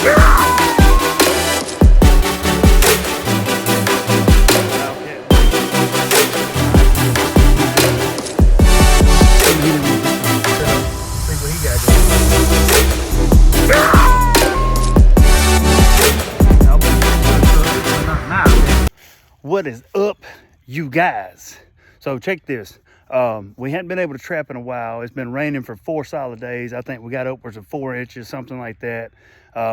What is up, you guys? So check this. We hadn't been able to trap in a while. It's been raining for 4 solid days. I think we got upwards of 4 inches, something like that.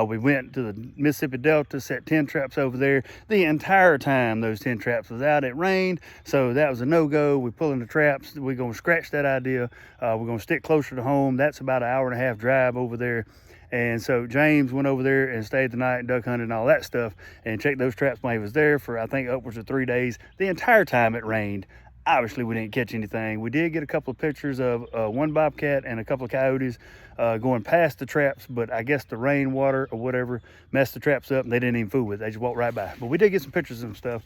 We went to the Mississippi Delta, set 10 traps over there. The entire time those 10 traps was out, it rained. So that was a no-go. We're pulling the traps. We're going to scratch that idea. We're going to stick closer to home. That's about an 1.5-hour drive over there. And so James went over there and stayed the night, duck hunted and all that stuff, and checked those traps when he was there for, I think, upwards of 3 days. The entire time it rained. Obviously, we didn't catch anything. We did get a couple of pictures of one bobcat and a couple of coyotes going past the traps, but I guess the rainwater or whatever messed the traps up and they didn't even fool with it. They just walked right by. But we did get some pictures of some stuff.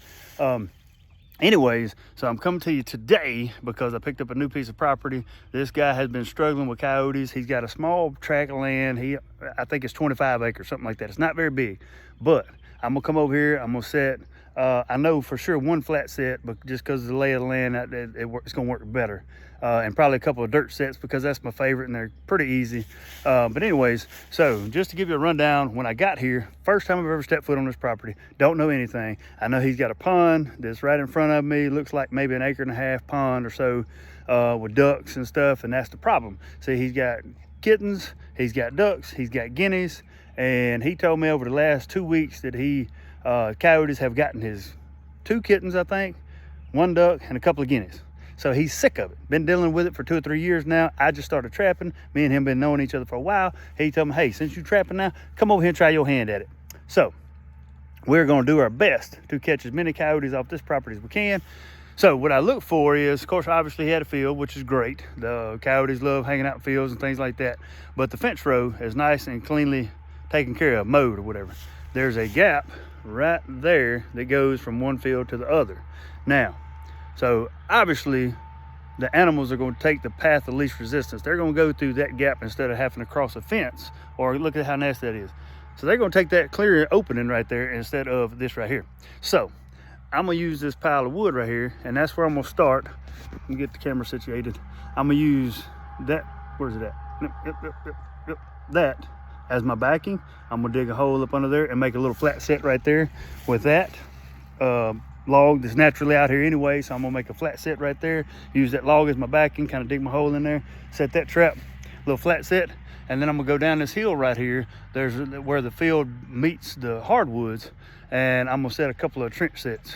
Anyways, so I'm coming to you today because I picked up a new piece of property. This guy has been struggling with coyotes. He's got a small tract of land. I think it's 25 acres, something like that. It's not very big, but I'm gonna come over here. I'm gonna set, I know for sure one flat set, but just because of the lay of the land, it's gonna work better. And probably a couple of dirt sets because that's my favorite and they're pretty easy. But anyways, so just to give you a rundown, when I got here, first time I've ever stepped foot on this property, don't know anything. I know he's got a pond that's right in front of me. Looks like maybe an 1.5 acre pond or so with ducks and stuff, and that's the problem. See, he's got kittens, he's got ducks, he's got guineas, and he told me over the last 2 weeks that coyotes have gotten his 2 kittens, I think, 1 duck, and a couple of guineas. So he's sick of it. Been dealing with it for 2 or 3 years now. I just started trapping. Me and him been knowing each other for a while. He told me, hey, since you're trapping now, come over here and try your hand at it. So we're gonna do our best to catch as many coyotes off this property as we can. So what I look for is, of course, obviously he had a field, which is great. The coyotes love hanging out in fields and things like that. But the fence row is nice and cleanly taken care of, mowed or whatever. There's a gap right there that goes from one field to the other. Now, so obviously the animals are going to take the path of least resistance. They're going to go through that gap instead of having to cross a fence, or look at how nasty that is. So they're going to take that clear opening right there instead of this right here. So I'm going to use this pile of wood right here, and that's where I'm going to start. Let me get the camera situated. I'm going to use that, where's it at? Yep, that as my backing. I'm going to dig a hole up under there and make a little flat set right there with that log that's naturally out here anyway. So I'm gonna make a flat set right there, use that log as my backing, kind of dig my hole in there, set that trap, little flat set, and then I'm gonna go down this hill right here. There's where the field meets the hardwoods, and I'm gonna set a couple of dirt sets.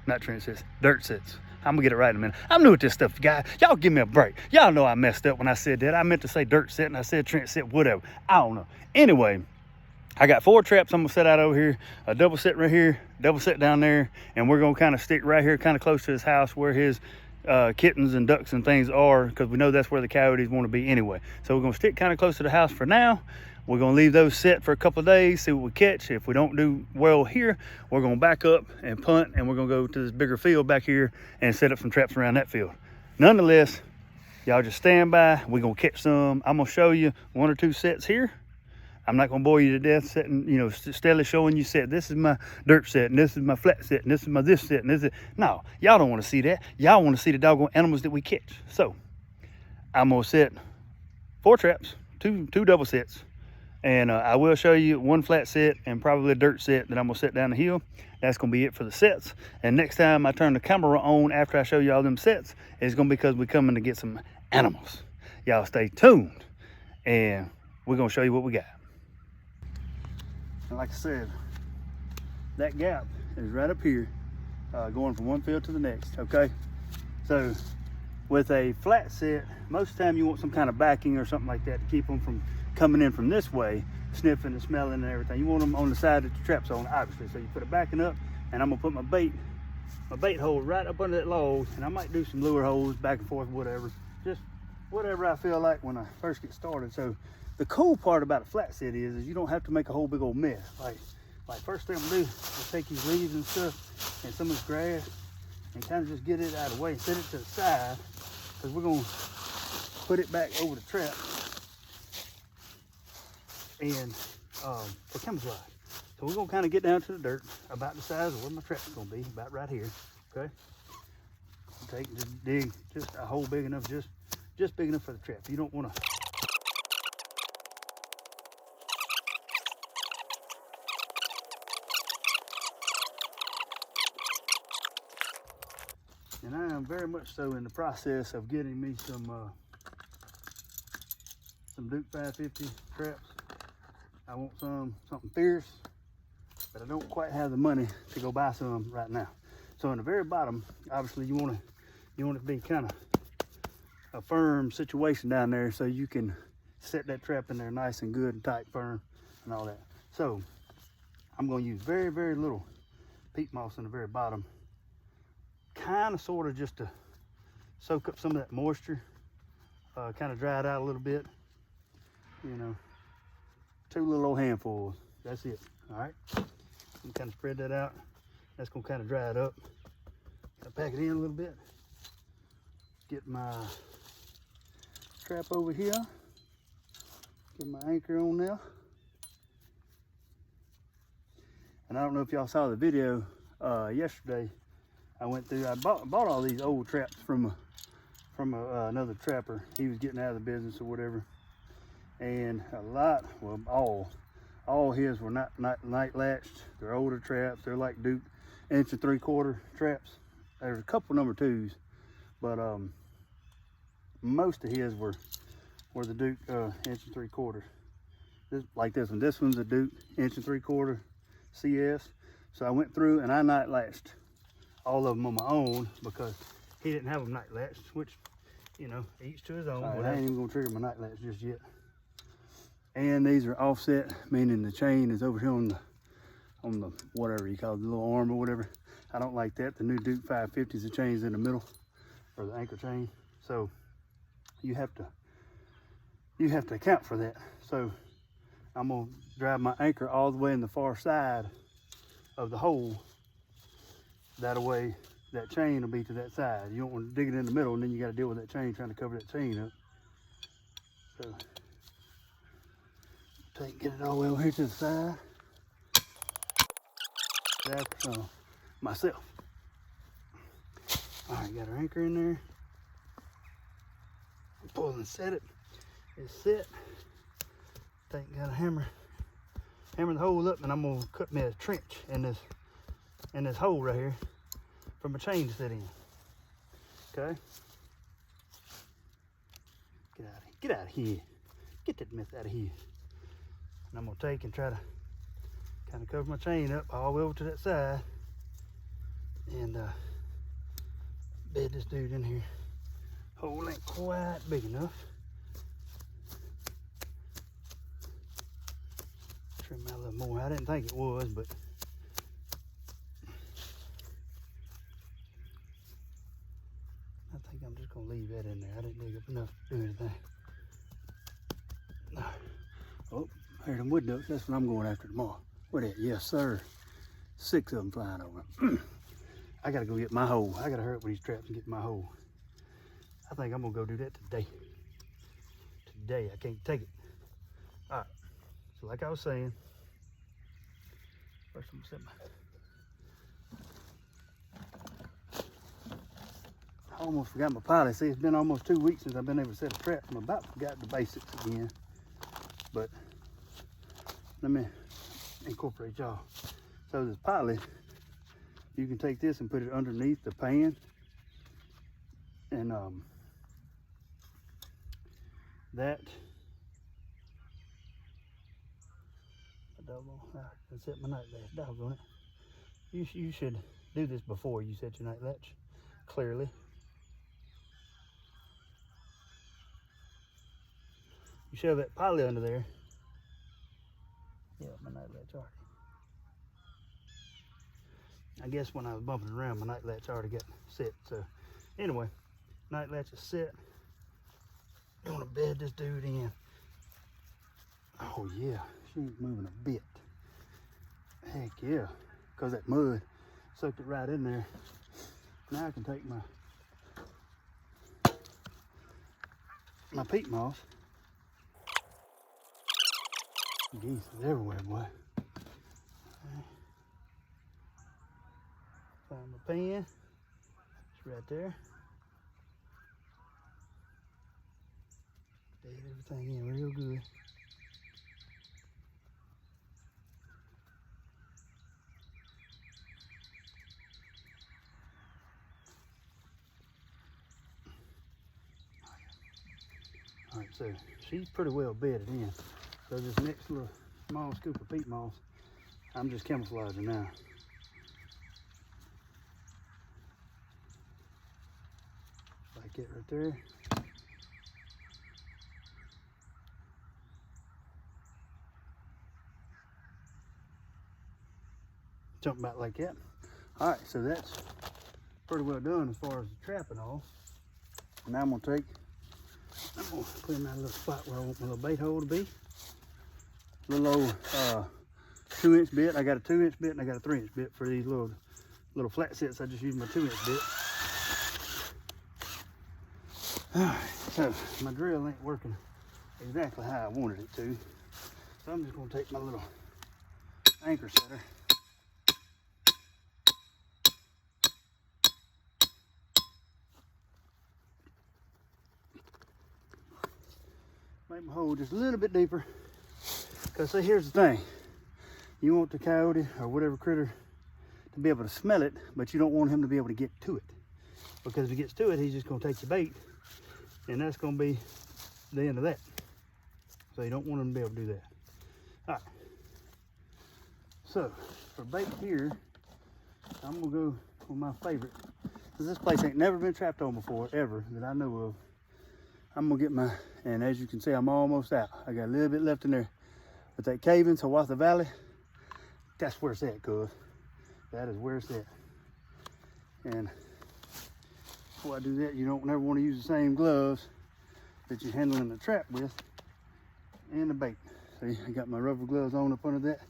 I'm gonna get it right in a minute. I'm new at this stuff, guys. Y'all give me a break. Y'all know I messed up when I said that. I meant to say dirt set and I said trench set, whatever. I don't know. Anyway, I got 4 traps I'm gonna set out over here, a double set right here, double set down there, and we're gonna kind of stick right here, kind of close to his house where his kittens and ducks and things are, because we know that's where the coyotes want to be anyway. So we're gonna stick kind of close to the house for now. We're gonna leave those set for a couple of days, see what we catch. If we don't do well here, we're gonna back up and punt, and we're gonna go to this bigger field back here and set up some traps around that field. Nonetheless, y'all just stand by. We're gonna catch some. I'm gonna show you 1 or 2 sets here. I'm not gonna bore you to death setting, steadily showing you set. This is my dirt set, and this is my flat set, and this is my this set, and this is, no, y'all don't wanna see that. Y'all wanna see the doggone animals that we catch. So I'm gonna set 4 traps, two double sets. And I will show you 1 flat set and probably a dirt set that I'm gonna set down the hill. That's gonna be it for the sets. And next time I turn the camera on after I show you all them sets, it's gonna be because we're coming to get some animals. Y'all stay tuned, and we're gonna show you what we got. And like I said, that gap is right up here, going from one field to the next, okay? So with a flat set, most of the time you want some kind of backing or something like that to keep them from coming in from this way, sniffing and smelling and everything. You want them on the side that the trap's on, obviously. So you put it backing up, and I'm gonna put my bait hole right up under that log, and I might do some lure holes back and forth, whatever. Just whatever I feel like when I first get started. So the cool part about a flat set is you don't have to make a whole big old mess. Like first thing I'm gonna do is take these leaves and stuff and some of this grass and kind of just get it out of the way and set it to the side, because we're gonna put it back over the trap. And for camouflage. So we're gonna kind of get down to the dirt, about the size of where my trap's gonna be, about right here. Okay. Just dig just a hole big enough, just big enough for the trap. You don't want to. And I am very much so in the process of getting me some Duke 550 traps. I want something fierce, but I don't quite have the money to go buy some right now. So in the very bottom, obviously you want it to be kind of a firm situation down there, so you can set that trap in there nice and good and tight, firm, and all that. So I'm going to use very, very little peat moss in the very bottom, kind of sort of just to soak up some of that moisture, kind of dry it out a little bit. You know, 2 little old handfuls, that's it. All right, you kind of spread that out. That's gonna kind of dry it up. Gotta pack it in a little bit. Get my trap over here. Get my anchor on there. And I don't know if y'all saw the video yesterday. I went through. I bought all these old traps from another trapper. He was getting out of the business or whatever. And a lot, well, all his were not night latched. They're older traps. They're like Duke 1 3/4 traps. There's a couple number 2s, but most of his were the Duke 1 3/4. Like this one. This one's a Duke 1 3/4 CS. So I went through and I night latched all of them on my own because he didn't have them night latched, which, you know, each to his own. Right, I ain't even gonna trigger my night latch just yet. And these are offset, meaning the chain is over here on the whatever you call it, the little arm or whatever. I don't like that. The new Duke 550s, the chain's in the middle, or the anchor chain. So you have to account for that. So I'm gonna drive my anchor all the way in the far side of the hole. That way that chain will be to that side. You don't want to dig it in the middle and then you got to deal with that chain, trying to cover that chain up. So get it all the way over here to the side. That's myself. All right, got our anchor in there. Pull and set it. It's set. Got a hammer the hole up, and I'm gonna cut me a trench in this hole right here for my chain to sit in. Okay. Get out of here. Get that mess out of here. And I'm gonna take and try to kind of cover my chain up all the way over to that side and bed this dude in here. Hole ain't quite big enough. Trim out a little more. I didn't think it was, but I think I'm just gonna leave that in there. I didn't dig up enough to do anything. Oh, here's them wood ducks. That's what I'm going after tomorrow. What at? Yes, sir. 6 of them flying over. I gotta go get my hole. I gotta hurry up with these traps and get my hole. I think I'm gonna go do that today. Today, I can't take it. All right. So like I was saying, first I'm gonna set I almost forgot my pilot. See, it's been almost 2 weeks since I've been able to set a trap. I'm about forgot the basics again. But let me incorporate y'all. So this pilot, you can take this and put it underneath the pan, and that I set my night latch. Doggone it. You should do this before you set your night latch. Clearly. You shove that poly under there. Yeah, my night latch already. I guess when I was bumping around, my night latch already got set. So anyway, night latch is set. You want to bed this dude in. Oh yeah, she ain't moving a bit. Heck yeah, because that mud soaked it right in there. Now I can take my peat moss Geese is everywhere, boy. Find my pen. It's right there. Dead everything in real good. All right, so she's pretty well bedded in. So this next little small scoop of peat moss, I'm just camouflaging now. Like it right there. Jump back like that. All right, so that's pretty well done as far as the trapping off. Now I'm gonna put in that little spot where I want my little bait hole to be. Little old 2-inch bit. I got a 2-inch bit and I got a 3-inch bit for these little flat sets. I just use my 2-inch bit. All right, so my drill ain't working exactly how I wanted it to. So I'm just gonna take my little anchor setter. Make my hole just a little bit deeper. Because see, here's the thing. You want the coyote or whatever critter to be able to smell it, but you don't want him to be able to get to it. Because if he gets to it, he's just gonna take the bait, and that's gonna be the end of that. So you don't want him to be able to do that. All right. So for bait here, I'm gonna go with my favorite. Because this place ain't never been trapped on before, ever, that I know of. I'm gonna get my, and as you can see, I'm almost out. I got a little bit left in there. But that cave in Hiawatha Valley, that's where it's at, cuz. That is where it's at. And before I do that, you don't never want to use the same gloves that you're handling the trap with and the bait. See, I got my rubber gloves on up under that,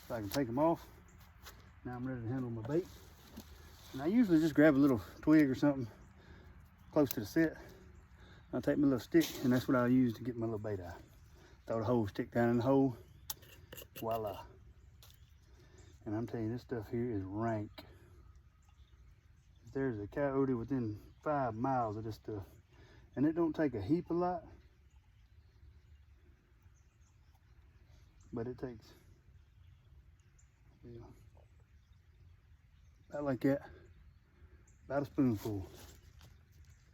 so I can take them off. Now I'm ready to handle my bait. And I usually just grab a little twig or something close to the set. I'll take my little stick, and that's what I'll use to get my little bait out. Throw the whole stick down in the hole. Voila. And I'm telling you, this stuff here is rank. If there's a coyote within 5 miles of this stuff, and it don't take a heap a lot, but it takes, yeah, about like that, about a spoonful.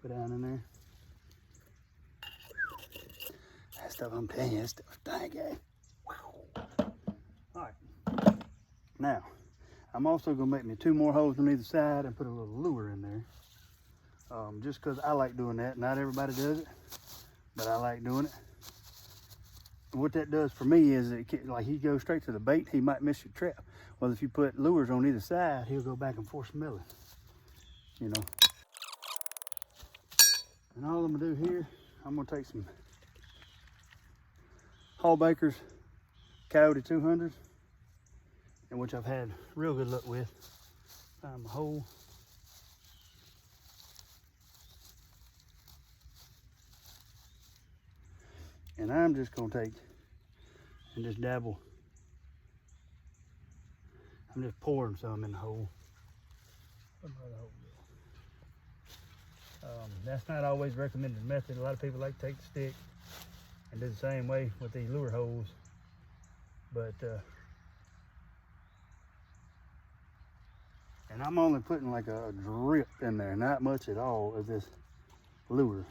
Put down in there. That stuff, I'm telling you, that stuff's dang good. All right. Now, I'm also gonna make me 2 more holes on either side and put a little lure in there. Just because I like doing that. Not everybody does it, but I like doing it. And what that does for me is, like, he goes straight to the bait, he might miss your trap. Well, if you put lures on either side, he'll go back and forth smelling, you know. And all I'm gonna do here, I'm gonna take some Hall Baker's Coyote 200s, and which I've had real good luck with. Find my hole. And I'm just gonna take and just dabble. I'm just pouring some in the hole. That's not always recommended method. A lot of people like to take the stick and do the same way with these lure holes. But, and I'm only putting like a drip in there, not much at all of this lure.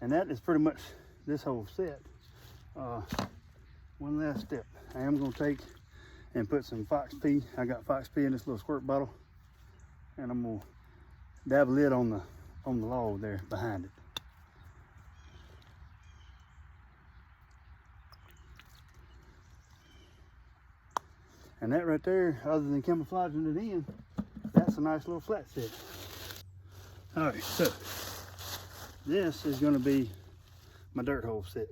And that is pretty much this whole set. One last step. I am gonna take and put some Fox P. I got Fox P in this little squirt bottle, and I'm gonna dabble it on the log there behind it. And that right there, other than camouflaging it in, that's a nice little flat set. All right, so this is gonna be my dirt hole set.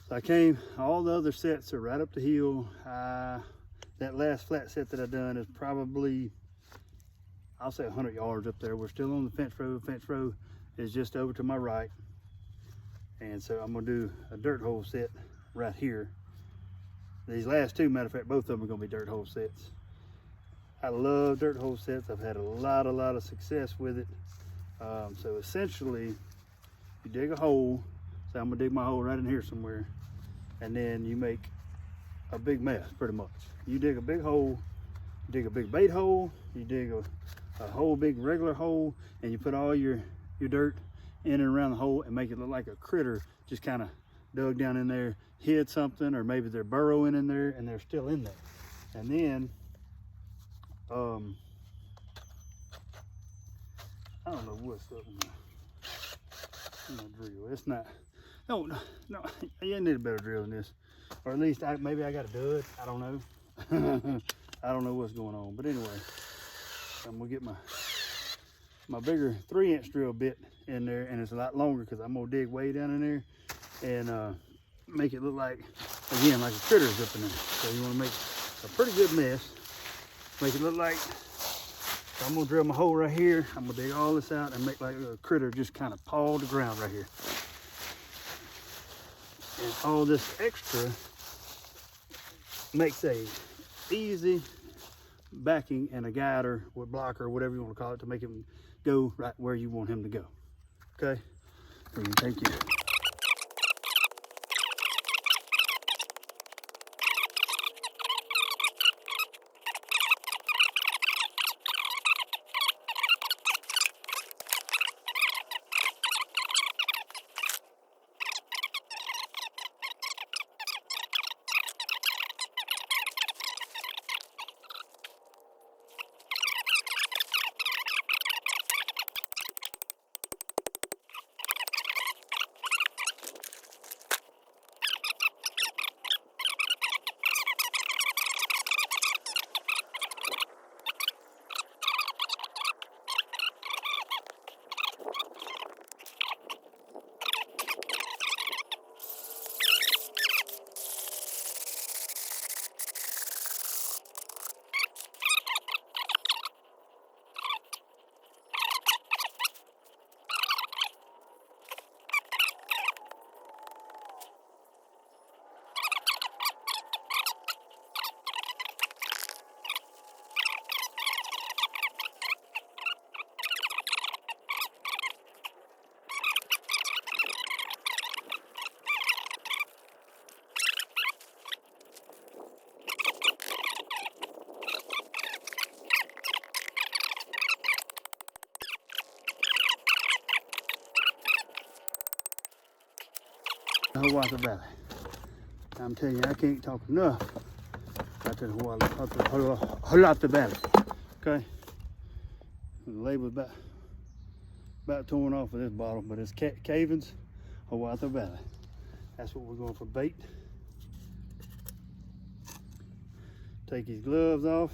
So all the other sets are right up the hill. That last flat set that I done is probably, I'll say 100 yards up there. We're still on the fence road. Fence road is just over to my right. And so I'm gonna do a dirt hole set right here. These last two, matter of fact, both of them are gonna be dirt hole sets. I love dirt hole sets. I've had a lot of success with it. So essentially, you dig a hole. So I'm gonna dig my hole right in here somewhere, and then you make a big mess, pretty much. You dig a big hole, you dig a big bait hole, you dig a whole big regular hole, and you put all your dirt in and around the hole and make it look like a critter just kind of dug down in there, hid something, or maybe they're burrowing in there and they're still in there. And then I don't know what's up in my drill. It's not, no, you need a better drill than this. Or at least maybe I got a dud, I don't know. I don't know what's going on, but anyway, I'm gonna get my bigger 3-inch drill bit in there, and it's a lot longer because I'm gonna dig way down in there and make it look like, again, like a critter's up in there. So you wanna make a pretty good mess, make it look like, so I'm gonna drill my hole right here. I'm gonna dig all this out and make like a critter just kind of paw the ground right here. And all this extra makes a easy backing and a guider with blocker, whatever you want to call it, to make him go right where you want him to go. Okay, so you take your Hiawatha Valley. I'm telling you, I can't talk enough about the Hiawatha Valley. Okay, the label's about torn off of this bottle, but it's Cavens, Hiawatha Valley. That's what we're going for bait. Take these gloves off.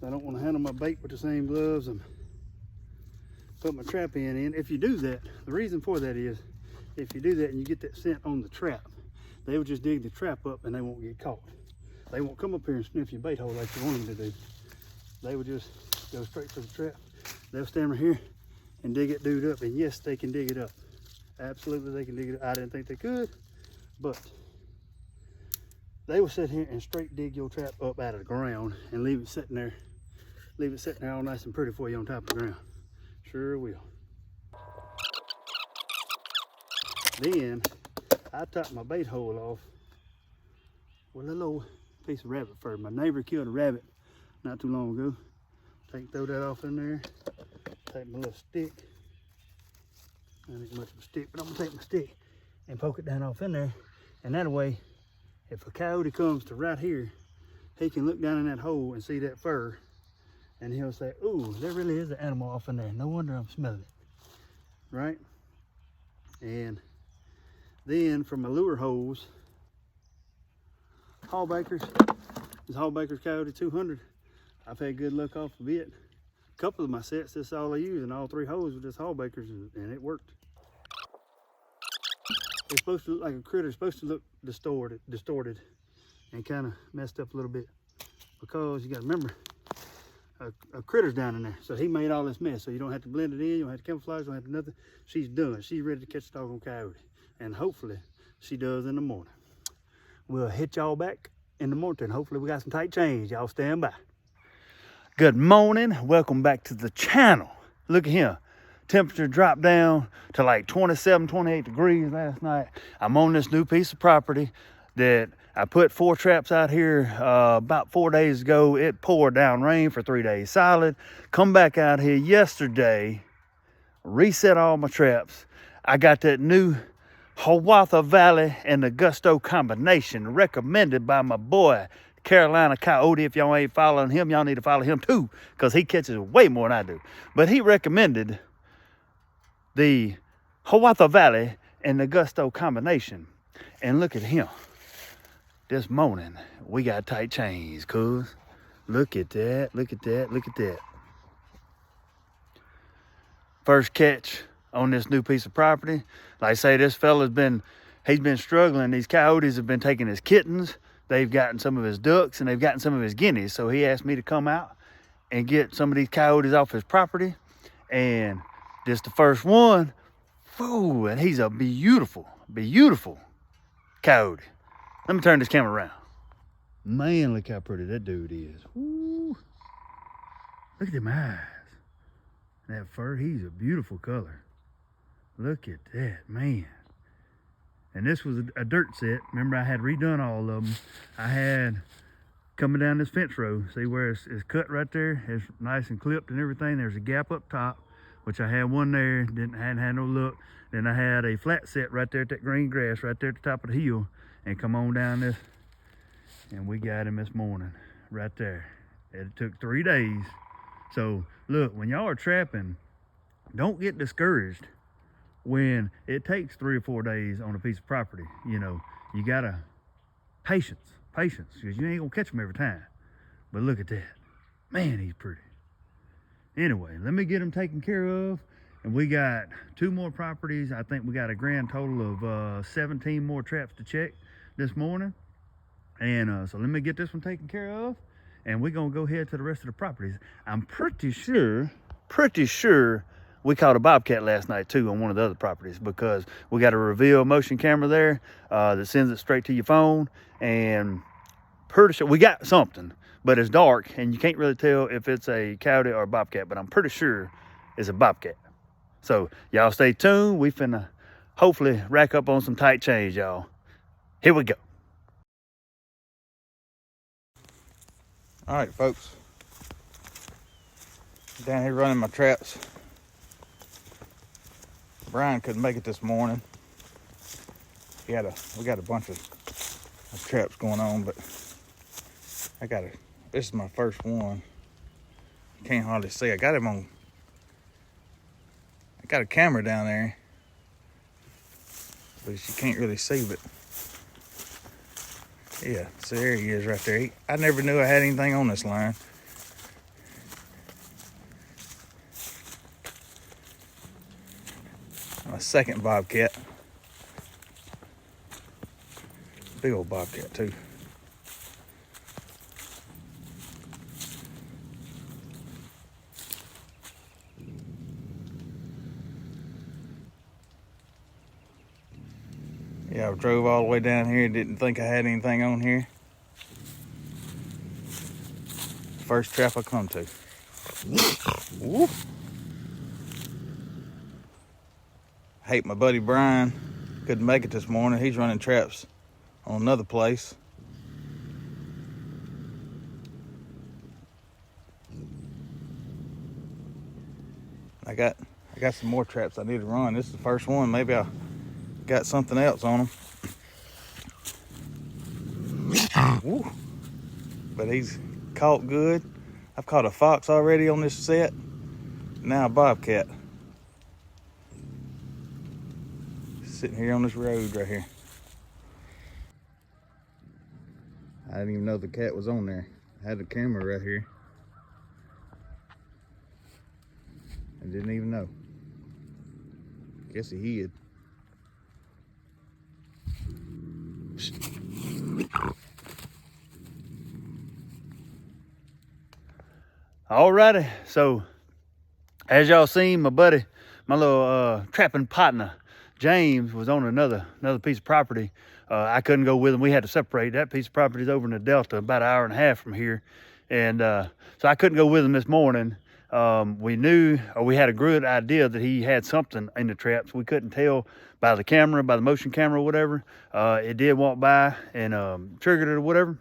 I don't want to handle my bait with the same gloves and put my trap in. If you do that, the reason for that is, if you do that and you get that scent on the trap, they will just dig the trap up and they won't get caught. They won't come up here and sniff your bait hole like you want them to do. They will just go straight for the trap. They'll stand right here and dig it dude up, and yes, they can dig it up. Absolutely, they can dig it up. I didn't think they could, but they will sit here and straight dig your trap up out of the ground and leave it sitting there. Leave it sitting there all nice and pretty for you on top of the ground. Sure will. Then I topped my bait hole off with a little piece of rabbit fur. My neighbor killed a rabbit not too long ago. Throw that off in there. Take my little stick. Not much of a stick, but I'm gonna take my stick and poke it down off in there. And that way, if a coyote comes to right here, he can look down in that hole and see that fur, and he'll say, "Ooh, there really is an animal off in there. No wonder I'm smelling it." Right? And then from my lure holes, Hallbakers, this Hallbakers Coyote 200, I've had good luck off of it. A couple of my sets, that's all I use, and all 3 holes with this Hallbakers, and it worked. It's supposed to look like a critter. It's supposed to look distorted and kind of messed up a little bit, because you got to remember, critters down in there. So he made all this mess. So you don't have to blend it in, you don't have to camouflage, you don't have to nothing. She's done. She's ready to catch the doggone coyote. And hopefully she does in the morning. We'll hit y'all back in the morning. Hopefully we got some tight change. Y'all stand by. Good morning. Welcome back to the channel. Look at here. Temperature dropped down to like 27, 28 degrees last night. I'm on this new piece of property that I put 4 traps out here about 4 days ago. It poured down rain for 3 days solid. Come back out here yesterday, reset all my traps. I got that new Hiawatha Valley and the Gusto combination recommended by my boy Carolina Coyote. If y'all ain't following him, y'all need to follow him too, because he catches way more than I do. But he recommended the Hiawatha Valley and the Gusto combination. And look at him. This morning, we got tight chains, cuz. Look at that, look at that, look at that. First catch on this new piece of property. Like I say, this fella's he's been struggling. These coyotes have been taking his kittens. They've gotten some of his ducks and they've gotten some of his guineas. So he asked me to come out and get some of these coyotes off his property. And this the first one. Whoa, and he's a beautiful, beautiful coyote. Let me turn this camera around. Man, look how pretty that dude is. Woo. Look at them eyes. That fur, he's a beautiful color. Look at that, man. And this was a dirt set. Remember, I had redone all of them. I had coming down this fence row. See where it's cut right there? It's nice and clipped and everything. There's a gap up top, which I had one there. Hadn't had no look. Then I had a flat set right there at that green grass, right there at the top of the hill. And come on down this. And we got him this morning, right there. It took 3 days. So look, when y'all are trapping, don't get discouraged when it takes 3 or 4 days on a piece of property. You know, you gotta patience, because you ain't gonna catch them every time. But look at that, man, he's pretty. Anyway, let me get him taken care of. And we got 2 more properties. I think we got a grand total of 17 more traps to check this morning. And so let me get this one taken care of. And we're gonna go ahead to the rest of the properties. I'm pretty sure we caught a bobcat last night too on one of the other properties, because we got a reveal motion camera there that sends it straight to your phone. And pretty sure we got something, but it's dark and you can't really tell if it's a coyote or a bobcat, but I'm pretty sure it's a bobcat. So y'all stay tuned. We finna hopefully rack up on some tight change, y'all. Here we go. All right, folks, down here running my traps. Brian couldn't make it this morning. We got a bunch of traps going on, but this is my first one. You can't hardly see. I got a camera down there, but you can't really see, but yeah, so there he is right there. I never knew I had anything on this line. My second bobcat. Big old bobcat too. Yeah, I drove all the way down here, didn't think I had anything on here. First trap I come to. Woo. Hate my buddy Brian couldn't make it this morning. He's running traps on another place. I got some more traps I need to run. This is the first one. Maybe I got something else on them. Woo. But he's caught good. I've caught a fox already on this set. Now a bobcat. Sitting here on this road right here. I didn't even know the cat was on there. I had the camera right here. I didn't even know. Guess he hid. Alrighty, so as y'all seen, my buddy, my little trapping partner, James, was on another piece of property. I couldn't go with him. We had to separate. That piece of property is over in the Delta, about an hour and a half from here. And so I couldn't go with him this morning. We knew, or we had a good idea that he had something in the traps. We couldn't tell by the camera, by the motion camera or whatever. It did walk by and triggered it or whatever.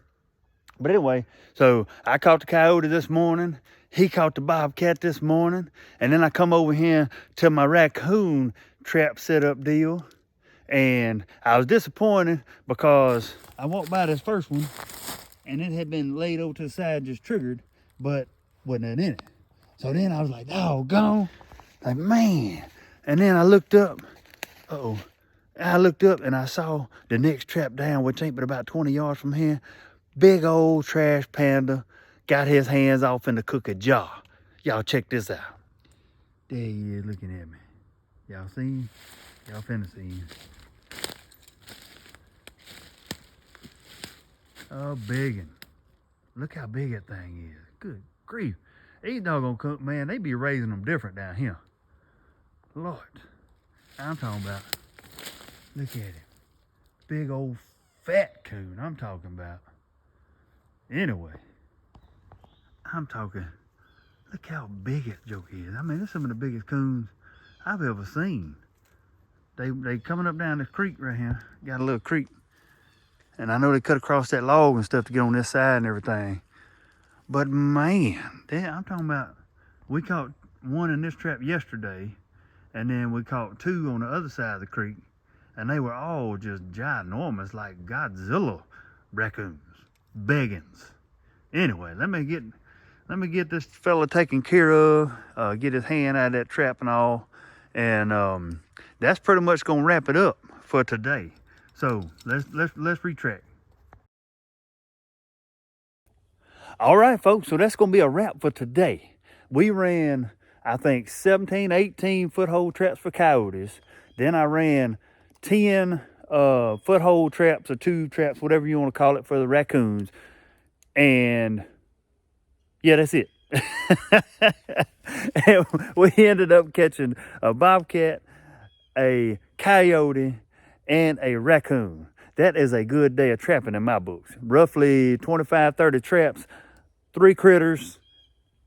But anyway, so I caught the coyote this morning. He caught the bobcat this morning. And then I come over here to my raccoon trap setup deal. And I was disappointed because I walked by this first one and it had been laid over to the side, just triggered, but wasn't in it. So then I was like, doggone, like, man. And then I looked up, I looked up and I saw the next trap down, which ain't but about 20 yards from here. Big old trash panda got his hands off in the cookie jar. Y'all check this out. There he is looking at me. Y'all seen? Y'all finna see him. Oh, biggin'. Look how big that thing is. Good grief. These doggone cook, man, they be raising them different down here. Lord. I'm talking about, look at him. Big old fat coon I'm talking about. Anyway, I'm talking, look how big that joke is. I mean, this is some of the biggest coons I've ever seen. They coming up down this creek right here. Got a little creek. And I know they cut across that log and stuff to get on this side and everything. But man, I'm talking about, we caught one in this trap yesterday, and then we caught two on the other side of the creek, and they were all just ginormous, like Godzilla raccoons, beggins. Anyway, let me get this fella taken care of, get his hand out of that trap and all, and that's pretty much gonna wrap it up for today. So let's retract. All right, folks, so that's gonna be a wrap for today. We ran, I think, 17, 18 foothold traps for coyotes. Then I ran 10 foothold traps or tube traps, whatever you want to call it, for the raccoons. And yeah, that's it. And we ended up catching a bobcat, a coyote, and a raccoon. That is a good day of trapping in my books. Roughly 25, 30 traps, 3 critters.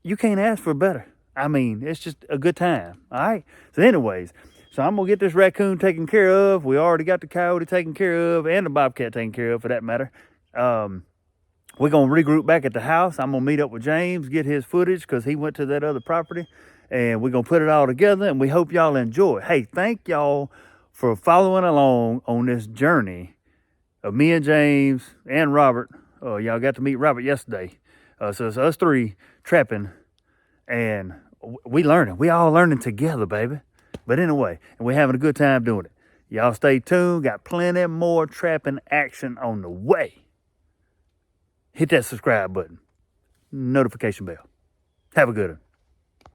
You can't ask for better. I mean, it's just a good time. All right. So anyways, so I'm going to get this raccoon taken care of. We already got the coyote taken care of and the bobcat taken care of, for that matter. We're going to regroup back at the house. I'm going to meet up with James, get his footage because he went to that other property. And we're going to put it all together, and we hope y'all enjoy. Hey, thank y'all for following along on this journey of me and James and Robert. Y'all got to meet Robert yesterday. So it's us 3 trapping, and we learning. We all learning together, baby. But anyway, and we're having a good time doing it. Y'all stay tuned. Got plenty more trapping action on the way. Hit that subscribe button. Notification bell. Have a good one.